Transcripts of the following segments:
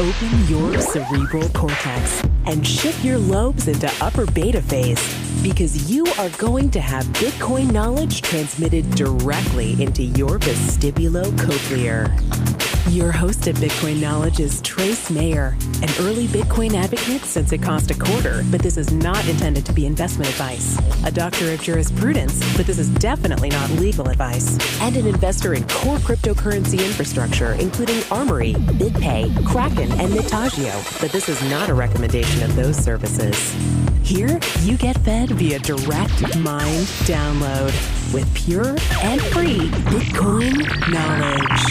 Open your cerebral cortex and shift your lobes into upper beta phase, because you are going to have Bitcoin knowledge transmitted directly into your vestibulocochlear. Your host at Bitcoin Knowledge is Trace Mayer, an early Bitcoin advocate since it cost $0.25, but this is not intended to be investment advice. A doctor of jurisprudence, but this is definitely not legal advice. And an investor in core cryptocurrency infrastructure, including Armory, BitPay, Kraken, and Mitagio, but this is not a recommendation of those services. Here, you get fed via direct mind download with pure and free Bitcoin knowledge.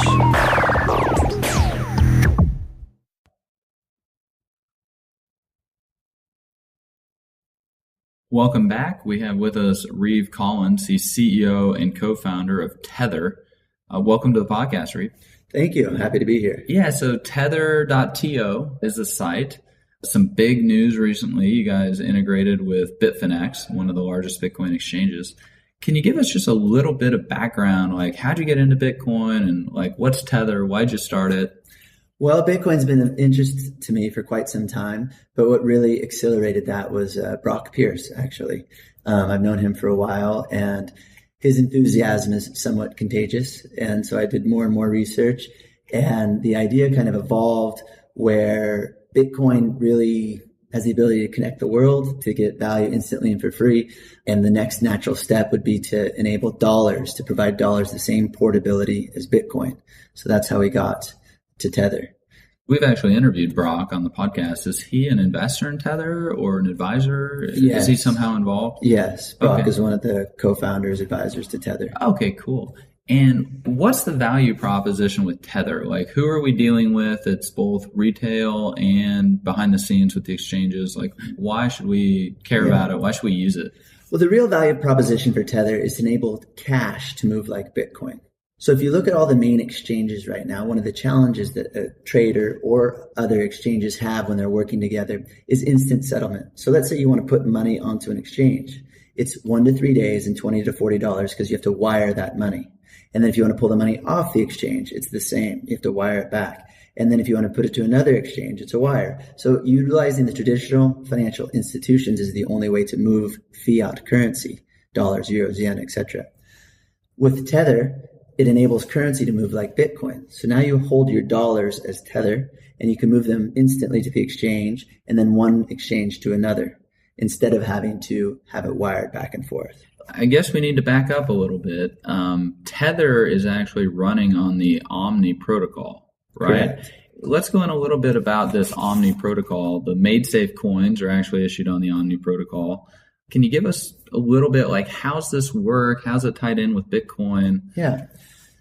Welcome back. We have with us Reeve Collins. He's CEO and co-founder of Tether. Welcome to the podcast, Reeve. Thank you. I'm happy to be here. Yeah, so tether.to is the site. Some big news recently. You guys integrated with Bitfinex, one of the largest Bitcoin exchanges. Can you give us just a little bit of background, like how'd you get into Bitcoin and like what's Tether? Why'd you start it? Well, Bitcoin's been of interest to me for quite some time, but what really accelerated that was Brock Pierce, actually. I've known him for a while, and his enthusiasm is somewhat contagious. And so I did more and more research, and the idea kind of evolved where Bitcoin really has the ability to connect the world, to get value instantly and for free. And the next natural step would be to enable dollars, to provide dollars the same portability as Bitcoin. So that's how we got to Tether. We've actually interviewed Brock on the podcast. Is he an investor in Tether or an advisor? Yes. Is he somehow involved? Yes. Brock is one of the co-founders, advisors to Tether. Okay, cool. And what's the value proposition with Tether? Like, who are we dealing with? It's both retail and behind the scenes with the exchanges. Like, why should we care about it? Why should we use it? Well, the real value proposition for Tether is to enable cash to move like Bitcoin. So if you look at all the main exchanges right now, one of the challenges that a trader or other exchanges have when they're working together is instant settlement. So let's say you want to put money onto an exchange. It's 1 to 3 days and $20 to $40 because you have to wire that money. And then if you want to pull the money off the exchange, it's the same. You have to wire it back. And then if you want to put it to another exchange, it's a wire. So utilizing the traditional financial institutions is the only way to move fiat currency, dollars, euros, yen, etc. With Tether, it enables currency to move like Bitcoin. So now you hold your dollars as Tether, and you can move them instantly to the exchange and then one exchange to another, instead of having to have it wired back and forth. I guess we need to back up a little bit. Tether is actually running on the Omni protocol, right? Correct. Let's go in a little bit about this Omni protocol. The MadeSafe coins are actually issued on the Omni protocol. Can you give us a little bit, like, how's this work? How's it tied in with Bitcoin? Yeah.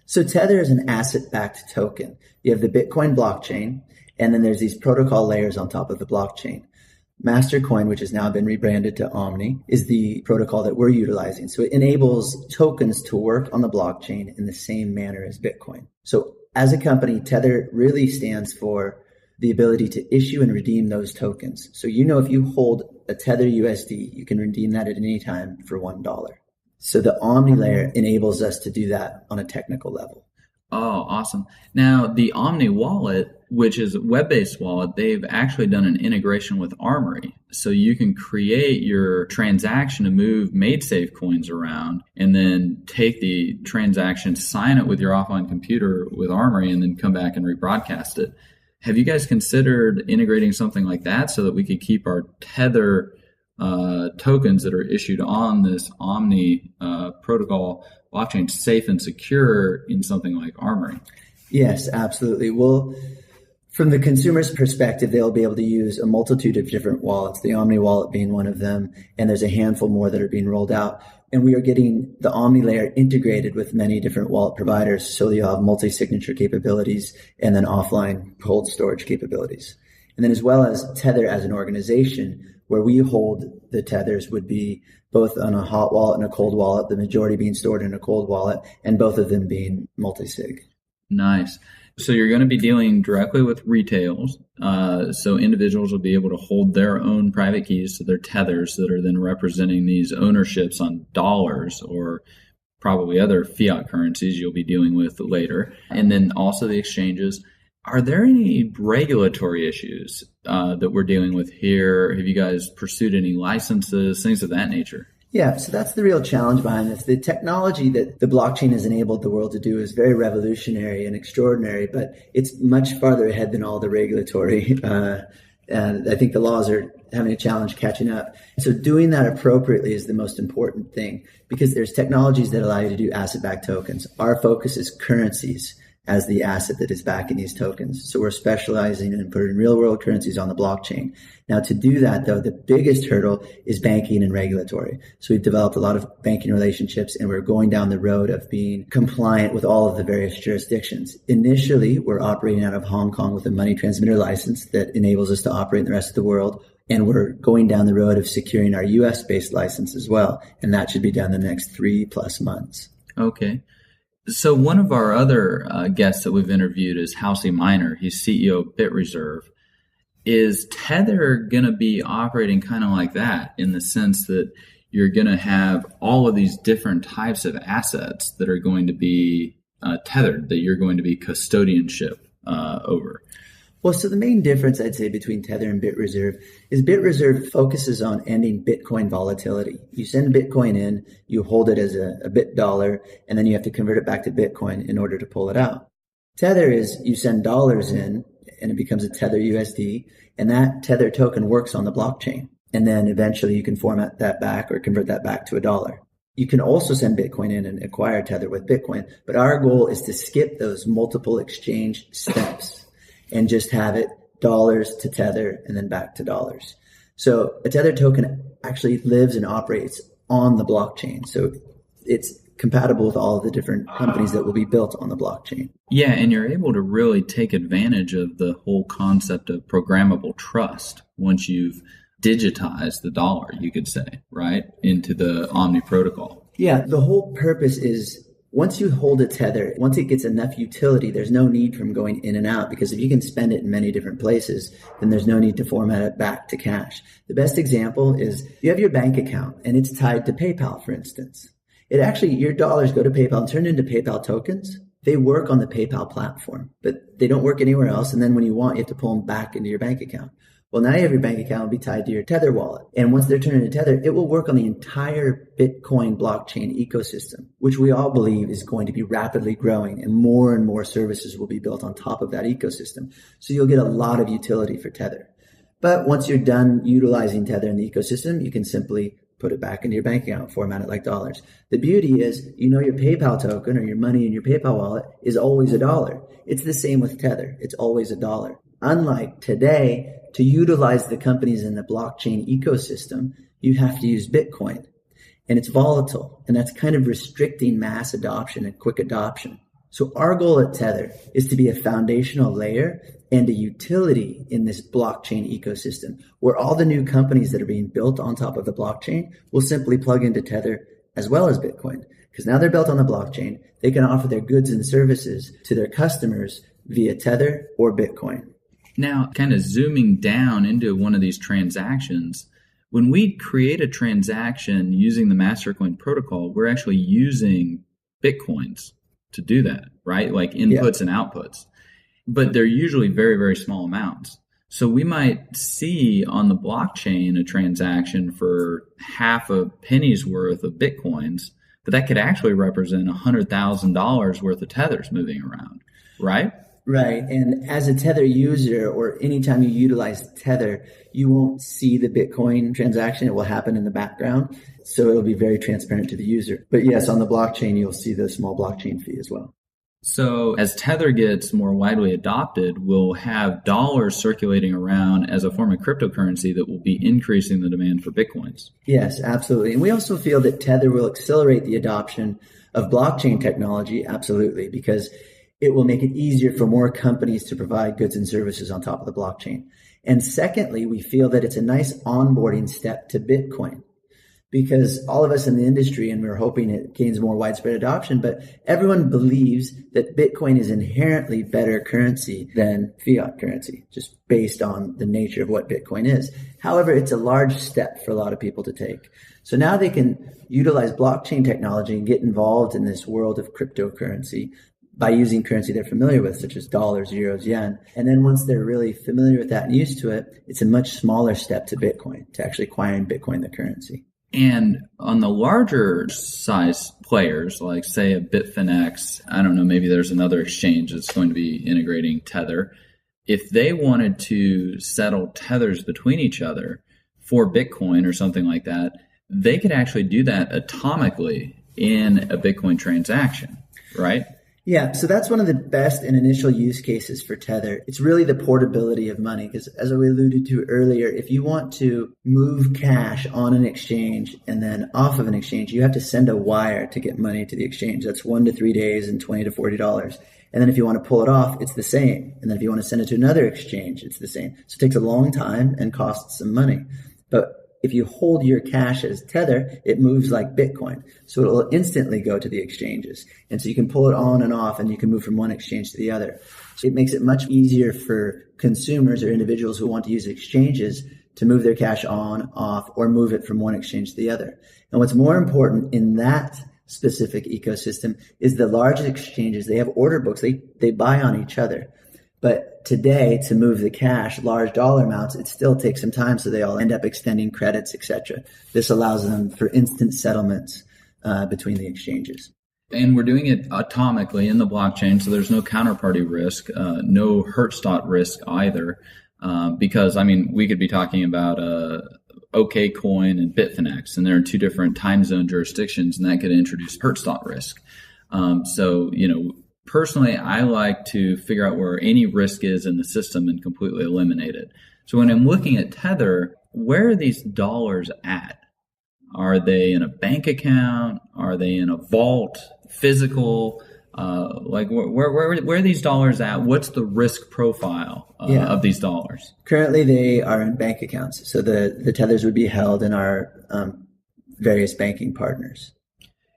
So Tether is an asset-backed token. You have the Bitcoin blockchain, and then there's these protocol layers on top of the blockchain. Mastercoin, which has now been rebranded to Omni, is the protocol that we're utilizing. So it enables tokens to work on the blockchain in the same manner as Bitcoin. So as a company, Tether really stands for the ability to issue and redeem those tokens. So if you hold a Tether USD, you can redeem that at any time for $1. So the Omni layer enables us to do that on a technical level. Oh, awesome. Now, the Omni wallet, which is a web-based wallet, they've actually done an integration with Armory. So you can create your transaction to move MadeSafe coins around and then take the transaction, sign it with your offline computer with Armory, and then come back and rebroadcast it. Have you guys considered integrating something like that so that we could keep our Tether tokens that are issued on this Omni protocol blockchain safe and secure in something like Armory? Yes, absolutely. Well, from the consumer's perspective, they'll be able to use a multitude of different wallets, the Omni wallet being one of them, and there's a handful more that are being rolled out. And we are getting the Omni layer integrated with many different wallet providers, so you'll have multi-signature capabilities and then offline cold storage capabilities. And then as well as Tether as an organization, where we hold the tethers would be both on a hot wallet and a cold wallet, the majority being stored in a cold wallet, and both of them being multi-sig. Nice. So you're going to be dealing directly with retails. So individuals will be able to hold their own private keys to their tethers that are then representing these ownerships on dollars or probably other fiat currencies you'll be dealing with later. And then also the exchanges. Are there any regulatory issues that we're dealing with here? Have you guys pursued any licenses, things of that nature? Yeah, so that's the real challenge behind this. The technology that the blockchain has enabled the world to do is very revolutionary and extraordinary, but it's much farther ahead than all the regulatory. And I think the laws are having a challenge catching up. So doing that appropriately is the most important thing, because there's technologies that allow you to do asset-backed tokens. Our focus is currencies as the asset that is backing these tokens. So we're specializing in putting real world currencies on the blockchain. Now, to do that, though, the biggest hurdle is banking and regulatory. So we've developed a lot of banking relationships, and we're going down the road of being compliant with all of the various jurisdictions. Initially, we're operating out of Hong Kong with a money transmitter license that enables us to operate in the rest of the world. And we're going down the road of securing our US-based license as well. And that should be done in the next 3+ months. Okay. So one of our other guests that we've interviewed is Housey Minor. He's CEO of BitReserve. Is Tether going to be operating kind of like that, in the sense that you're going to have all of these different types of assets that are going to be tethered, that you're going to be custodianship over? Well, so the main difference, I'd say, between Tether and BitReserve is BitReserve focuses on ending Bitcoin volatility. You send Bitcoin in, you hold it as a bit dollar, and then you have to convert it back to Bitcoin in order to pull it out. Tether is you send dollars in, and it becomes a Tether USD, and that Tether token works on the blockchain. And then eventually you can format that back or convert that back to a dollar. You can also send Bitcoin in and acquire Tether with Bitcoin, but our goal is to skip those multiple exchange steps and just have it dollars to Tether and then back to dollars. So a Tether token actually lives and operates on the blockchain. So it's compatible with all of the different companies that will be built on the blockchain. Yeah, and you're able to really take advantage of the whole concept of programmable trust once you've digitized the dollar, you could say, right, into the Omni protocol. Yeah, the whole purpose is once you hold a Tether, once it gets enough utility, there's no need from going in and out, because if you can spend it in many different places, then there's no need to format it back to cash. The best example is you have your bank account and it's tied to PayPal, for instance. It actually, your dollars go to PayPal and turn into PayPal tokens. They work on the PayPal platform, but they don't work anywhere else. And then when you want, you have to pull them back into your bank account. Well, now you have your bank account will be tied to your Tether wallet. And once they're turned into Tether, it will work on the entire Bitcoin blockchain ecosystem, which we all believe is going to be rapidly growing, and more services will be built on top of that ecosystem. So you'll get a lot of utility for Tether. But once you're done utilizing Tether in the ecosystem, you can simply put it back into your bank account, format it like dollars. The beauty is, your PayPal token or your money in your PayPal wallet is always a dollar. It's the same with Tether. It's always a dollar. Unlike today, to utilize the companies in the blockchain ecosystem, you have to use Bitcoin. And it's volatile. And that's kind of restricting mass adoption and quick adoption. So our goal at Tether is to be a foundational layer and a utility in this blockchain ecosystem, where all the new companies that are being built on top of the blockchain will simply plug into Tether as well as Bitcoin. Because now they're built on the blockchain, they can offer their goods and services to their customers via Tether or Bitcoin. Now, kind of zooming down into one of these transactions, when we create a transaction using the Mastercoin protocol, we're actually using Bitcoins to do that, right? Like inputs and outputs. But they're usually very, very small amounts. So we might see on the blockchain a transaction for half a penny's worth of Bitcoins, but that could actually represent $100,000 worth of tethers moving around, right? Right. And as a Tether user, or anytime you utilize Tether, you won't see the Bitcoin transaction. It will happen in the background. So it'll be very transparent to the user. But yes, on the blockchain, you'll see the small blockchain fee as well. So as Tether gets more widely adopted, we'll have dollars circulating around as a form of cryptocurrency that will be increasing the demand for Bitcoins. Yes, absolutely. And we also feel that Tether will accelerate the adoption of blockchain technology. Absolutely. Because it will make it easier for more companies to provide goods and services on top of the blockchain. And secondly, we feel that it's a nice onboarding step to Bitcoin, because all of us in the industry, and we're hoping it gains more widespread adoption, but everyone believes that Bitcoin is inherently better currency than fiat currency, just based on the nature of what Bitcoin is. However, it's a large step for a lot of people to take. So now they can utilize blockchain technology and get involved in this world of cryptocurrency by using currency they're familiar with, such as dollars, euros, yen. And then once they're really familiar with that and used to it, it's a much smaller step to Bitcoin, to actually acquiring Bitcoin, the currency. And on the larger size players, like say a Bitfinex, I don't know, maybe there's another exchange that's going to be integrating Tether. If they wanted to settle tethers between each other for Bitcoin or something like that, they could actually do that atomically in a Bitcoin transaction, right? Yeah, so that's one of the best and initial use cases for Tether. It's really the portability of money, because as we alluded to earlier, if you want to move cash on an exchange and then off of an exchange, you have to send a wire to get money to the exchange. That's 1 to 3 days and $20 to $40. And then if you want to pull it off, it's the same. And then if you want to send it to another exchange, it's the same. So it takes a long time and costs some money. But if you hold your cash as Tether, it moves like Bitcoin. So it will instantly go to the exchanges. And so you can pull it on and off, and you can move from one exchange to the other. So it makes it much easier for consumers or individuals who want to use exchanges to move their cash on, off, or move it from one exchange to the other. And what's more important in that specific ecosystem is the large exchanges, they have order books. They buy on each other. But today, to move the cash, large dollar amounts, it still takes some time, so they all end up extending credits, etc. This allows them for instant settlements between the exchanges. And we're doing it atomically in the blockchain, so there's no counterparty risk, no Hertzstock risk either, because, I mean, we could be talking about OKCoin and Bitfinex, and they're in two different time zone jurisdictions, and that could introduce Hertzstock risk. So, you know, personally, I like to figure out where any risk is in the system and completely eliminate it. So when I'm looking at Tether, where are these dollars at? Are they in a bank account? Are they in a vault, physical? Like where are these dollars at? What's the risk profile of these dollars? Currently, they are in bank accounts. So the tethers would be held in our various banking partners.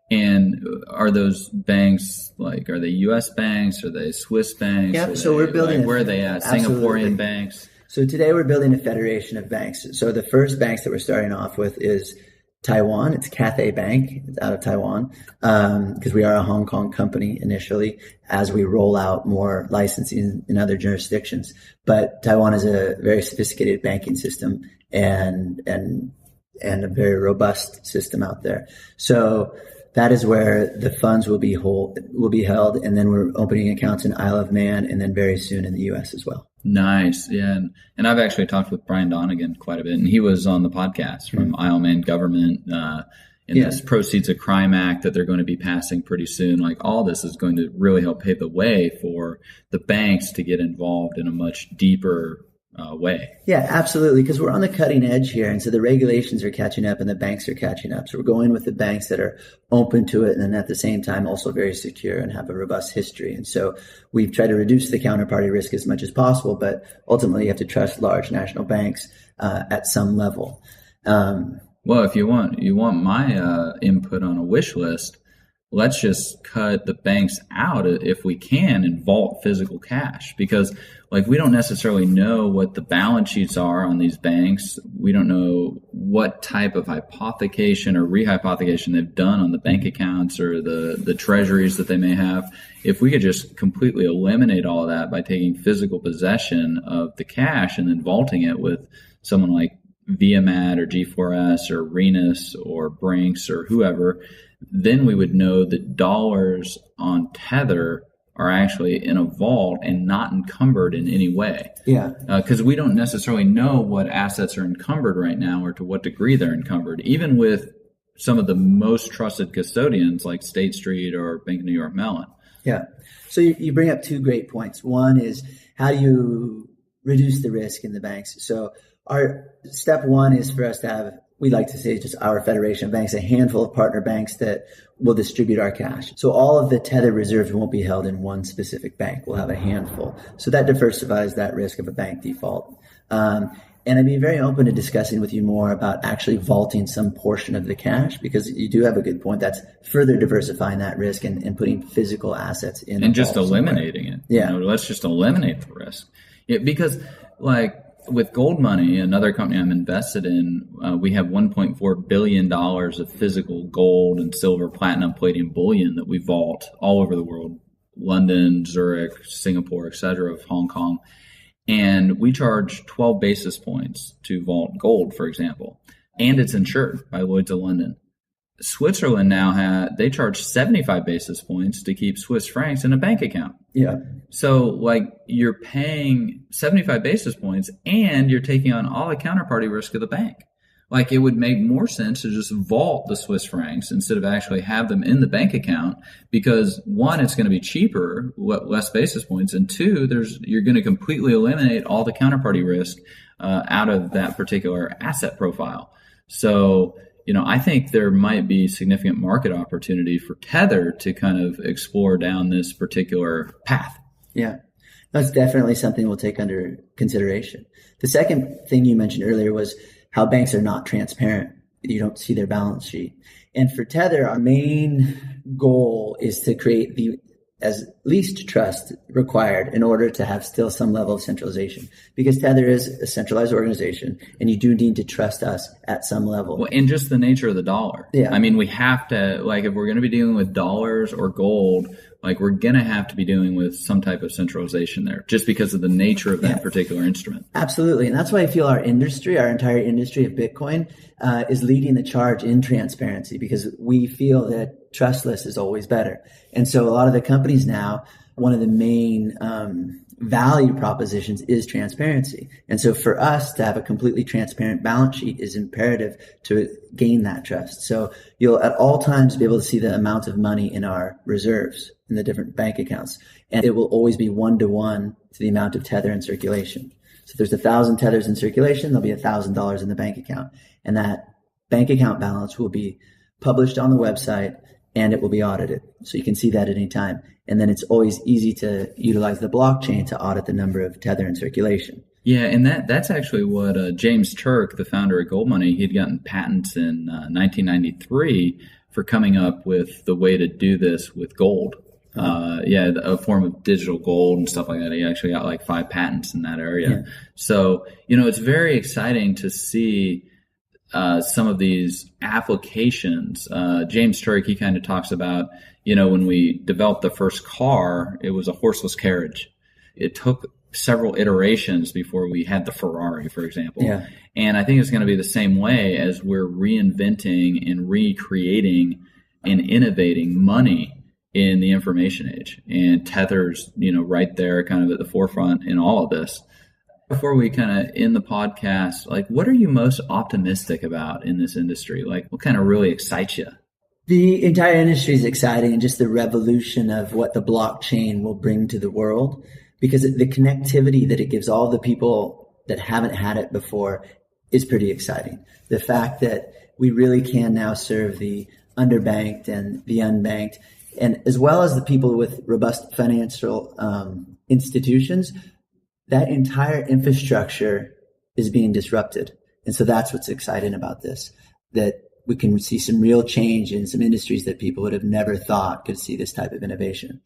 And are those banks, like, are they U.S. banks? Are they Swiss banks? Yeah, so we're building... where are they at? Absolutely. Singaporean banks? So today we're building a federation of banks. So the first banks that we're starting off with is Taiwan. It's Cathay Bank. It's out of Taiwan, because we are a Hong Kong company initially as we roll out more licensing in other jurisdictions. But Taiwan is a very sophisticated banking system and a very robust system out there. So that is where the funds will be held, and then we're opening accounts in Isle of Man, and then very soon in the U.S. as well. Nice, yeah, and I've actually talked with Brian Donegan quite a bit, and he was on the podcast from Isle of Man Government in this Proceeds of Crime Act that they're going to be passing pretty soon. Like, all this is going to really help pave the way for the banks to get involved in a much deeper way. Yeah, absolutely, because we're on the cutting edge here, and so the regulations are catching up and the banks are catching up. So we're going with the banks that are open to it, and then at the same time also very secure and have a robust history. And so we've tried to reduce the counterparty risk as much as possible, but ultimately you have to trust large national banks at some level. Well, if you want my input on a wish list, let's just cut the banks out if we can and vault physical cash, because, like, we don't necessarily know what the balance sheets are on these banks. We don't know what type of hypothecation or rehypothecation they've done on the bank accounts or the treasuries that they may have. If we could just completely eliminate all of that by taking physical possession of the cash and then vaulting it with someone like Viamat or G4S or Renus or Brinks or whoever, then we would know that dollars on Tether are actually in a vault and not encumbered in any way. Yeah. Because we don't necessarily know what assets are encumbered right now or to what degree they're encumbered, even with some of the most trusted custodians like State Street or Bank of New York Mellon. Yeah. So you bring up two great points. One is, how do you reduce the risk in the banks? So our step one is for us to have, we like to say, just our federation of banks, a handful of partner banks that will distribute our cash. So all of the Tether reserves won't be held in one specific bank. We'll have a handful. So that diversifies that risk of a bank default. And I'd be very open to discussing with you more about actually vaulting some portion of the cash, because you do have a good point. That's further diversifying that risk and putting physical assets in. And just eliminating it. Yeah. You know, let's just eliminate the risk. Yeah, because, like, with Gold Money, another company I'm invested in, we have $1.4 billion of physical gold and silver, platinum, palladium bullion that we vault all over the world London, Zurich, Singapore, etc., of Hong Kong. And we charge 12 basis points to vault gold, for example. And it's insured by Lloyd's of London. Switzerland now they charge 75 basis points to keep Swiss francs in a bank account. Yeah. So like you're paying 75 basis points and you're taking on all the counterparty risk of the bank. Like it would make more sense to just vault the Swiss francs instead of actually have them in the bank account, because one, it's going to be cheaper, less basis points, and two, you're going to completely eliminate all the counterparty risk out of that particular asset profile. So, I think there might be significant market opportunity for Tether to kind of explore down this particular path. Yeah, that's definitely something we'll take under consideration. The second thing you mentioned earlier was how banks are not transparent. You don't see their balance sheet. And for Tether, our main goal is to create the as least trust required in order to have still some level of centralization, because Tether is a centralized organization and you do need to trust us at some level. Well, and just the nature of the dollar. Yeah. I mean, we have to, like, if we're going to be dealing with dollars or gold, like we're going to have to be dealing with some type of centralization there just because of the nature of that particular instrument. Absolutely. And that's why I feel our entire industry of Bitcoin is leading the charge in transparency, because we feel that trustless is always better. And so a lot of the companies now, one of the main value propositions is transparency. And so for us to have a completely transparent balance sheet is imperative to gain that trust. So you'll at all times be able to see the amount of money in our reserves in the different bank accounts. And it will always be 1-to-1 to the amount of Tether in circulation. So if there's 1,000 Tethers in circulation, there'll be $1,000 in the bank account. And that bank account balance will be published on the website and it will be audited. So you can see that at any time. And then it's always easy to utilize the blockchain to audit the number of Tether in circulation. Yeah, and that's actually what James Turk, the founder of Gold Money, he'd gotten patents in 1993 for coming up with the way to do this with gold. A form of digital gold and stuff like that. He actually got like 5 patents in that area. Yeah. So, it's very exciting to see some of these applications. James Turk, he kind of talks about, when we developed the first car, it was a horseless carriage. It took several iterations before we had the Ferrari, for example. Yeah. And I think it's going to be the same way as we're reinventing and recreating and innovating money in the information age. And Tether's, right there kind of at the forefront in all of this. Before we kind of end the podcast, like, what are you most optimistic about in this industry? Like, what kind of really excites you? The entire industry is exciting, and just the revolution of what the blockchain will bring to the world, because the connectivity that it gives all the people that haven't had it before is pretty exciting. The fact that we really can now serve the underbanked and the unbanked, and as well as the people with robust financial institutions, that entire infrastructure is being disrupted. And so that's what's exciting about this, that we can see some real change in some industries that people would have never thought could see this type of innovation.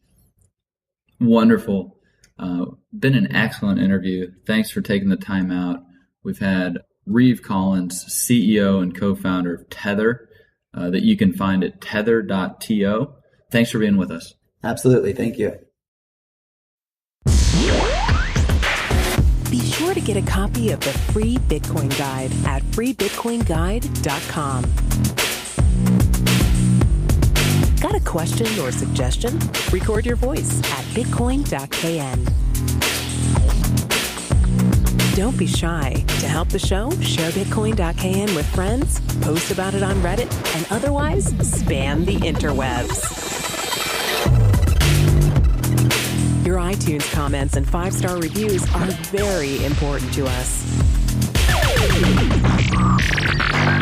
Wonderful. Been an excellent interview. Thanks for taking the time out. We've had Reeve Collins, CEO and co-founder of Tether, that you can find at tether.to. Thanks for being with us. Absolutely. Thank you. Be sure to get a copy of the free Bitcoin Guide at freebitcoinguide.com. Got a question or suggestion? Record your voice at bitcoin.kn. Don't be shy. To help the show, share bitcoin.kn with friends, post about it on Reddit, and otherwise spam the interwebs. Your iTunes comments and 5-star reviews are very important to us.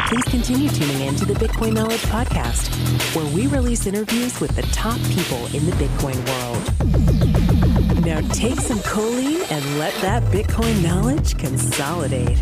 Please continue tuning in to the Bitcoin Knowledge Podcast, where we release interviews with the top people in the Bitcoin world. Now take some choline and let that Bitcoin knowledge consolidate.